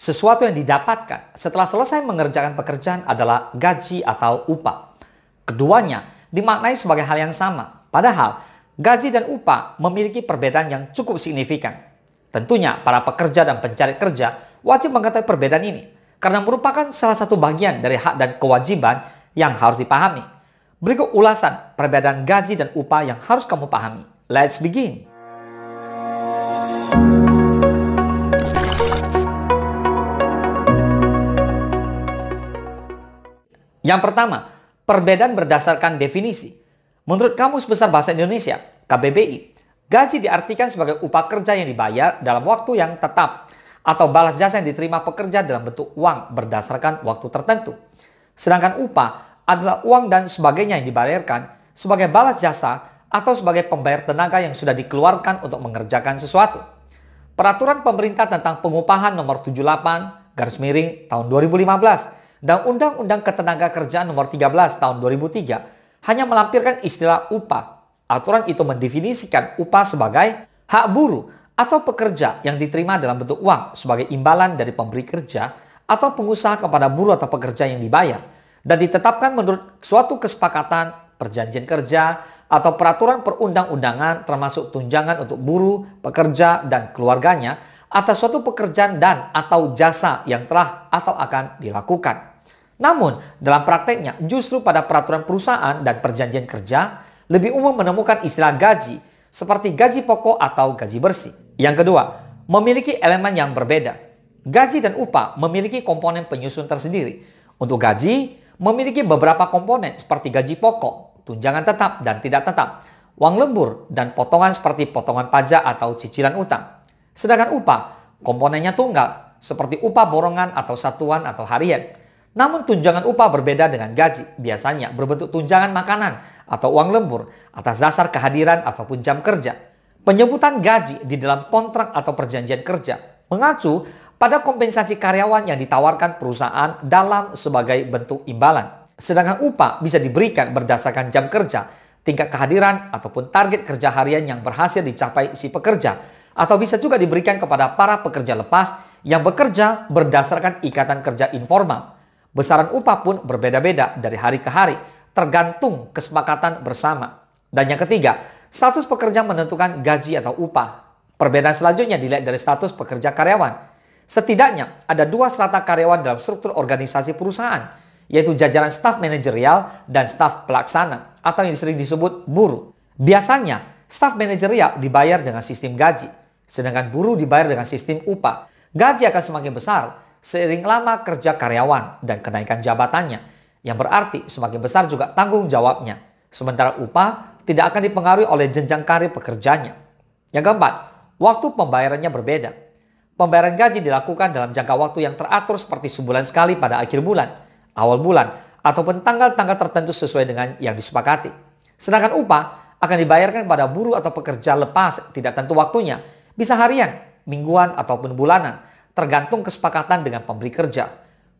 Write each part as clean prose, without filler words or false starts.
Sesuatu yang didapatkan setelah selesai mengerjakan pekerjaan adalah gaji atau upah. Keduanya dimaknai sebagai hal yang sama. Padahal, gaji dan upah memiliki perbedaan yang cukup signifikan. Tentunya para pekerja dan pencari kerja wajib mengetahui perbedaan ini karena merupakan salah satu bagian dari hak dan kewajiban yang harus dipahami. Berikut ulasan perbedaan gaji dan upah yang harus kamu pahami. Let's begin. Yang pertama, perbedaan berdasarkan definisi. Menurut Kamus Besar Bahasa Indonesia, KBBI, gaji diartikan sebagai upah kerja yang dibayar dalam waktu yang tetap atau balas jasa yang diterima pekerja dalam bentuk uang berdasarkan waktu tertentu. Sedangkan upah adalah uang dan sebagainya yang dibayarkan sebagai balas jasa atau sebagai pembayar tenaga yang sudah dikeluarkan untuk mengerjakan sesuatu. Peraturan pemerintah tentang pengupahan nomor 78 tahun 2015 dan Undang-Undang Ketenagakerjaan nomor 13 tahun 2003 hanya melampirkan istilah upah. Aturan itu mendefinisikan upah sebagai hak buruh atau pekerja yang diterima dalam bentuk uang sebagai imbalan dari pemberi kerja atau pengusaha kepada buruh atau pekerja yang dibayar dan ditetapkan menurut suatu kesepakatan, perjanjian kerja, atau peraturan perundang-undangan termasuk tunjangan untuk buruh, pekerja, dan keluarganya atas suatu pekerjaan dan atau jasa yang telah atau akan dilakukan. Namun, dalam prakteknya justru pada peraturan perusahaan dan perjanjian kerja lebih umum menemukan istilah gaji seperti gaji pokok atau gaji bersih. Yang kedua, memiliki elemen yang berbeda. Gaji dan upah memiliki komponen penyusun tersendiri. Untuk gaji, memiliki beberapa komponen seperti gaji pokok, tunjangan tetap dan tidak tetap, uang lembur, dan potongan seperti potongan pajak atau cicilan utang. Sedangkan upah, komponennya tunggal, seperti upah borongan atau satuan atau harian. Namun tunjangan upah berbeda dengan gaji, biasanya berbentuk tunjangan makanan atau uang lembur atas dasar kehadiran ataupun jam kerja. Penyebutan gaji di dalam kontrak atau perjanjian kerja mengacu pada kompensasi karyawan yang ditawarkan perusahaan dalam sebagai bentuk imbalan. Sedangkan upah bisa diberikan berdasarkan jam kerja, tingkat kehadiran ataupun target kerja harian yang berhasil dicapai si pekerja, atau bisa juga diberikan kepada para pekerja lepas yang bekerja berdasarkan ikatan kerja informal. Besaran upah pun berbeda-beda dari hari ke hari, tergantung kesepakatan bersama. Dan yang ketiga, status pekerja menentukan gaji atau upah. Perbedaan selanjutnya dilihat dari status pekerja karyawan. Setidaknya ada dua strata karyawan dalam struktur organisasi perusahaan, yaitu jajaran staf manajerial dan staf pelaksana, atau yang sering disebut buruh. Biasanya, staf manajerial dibayar dengan sistem gaji, sedangkan buruh dibayar dengan sistem upah. Gaji akan semakin besar seiring lama kerja karyawan dan kenaikan jabatannya, yang berarti semakin besar juga tanggung jawabnya. Sementara upah tidak akan dipengaruhi oleh jenjang karir pekerjanya. Yang keempat, waktu pembayarannya berbeda. Pembayaran gaji dilakukan dalam jangka waktu yang teratur seperti sebulan sekali pada akhir bulan, awal bulan, ataupun tanggal-tanggal tertentu sesuai dengan yang disepakati. Sedangkan upah akan dibayarkan kepada buruh atau pekerja lepas tidak tentu waktunya, bisa harian, mingguan, ataupun bulanan, tergantung kesepakatan dengan pemberi kerja.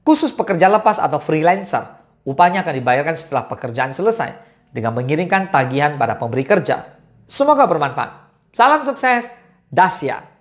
Khusus pekerja lepas atau freelancer, upahnya akan dibayarkan setelah pekerjaan selesai dengan mengirimkan tagihan pada pemberi kerja. Semoga bermanfaat. Salam sukses, Dasya.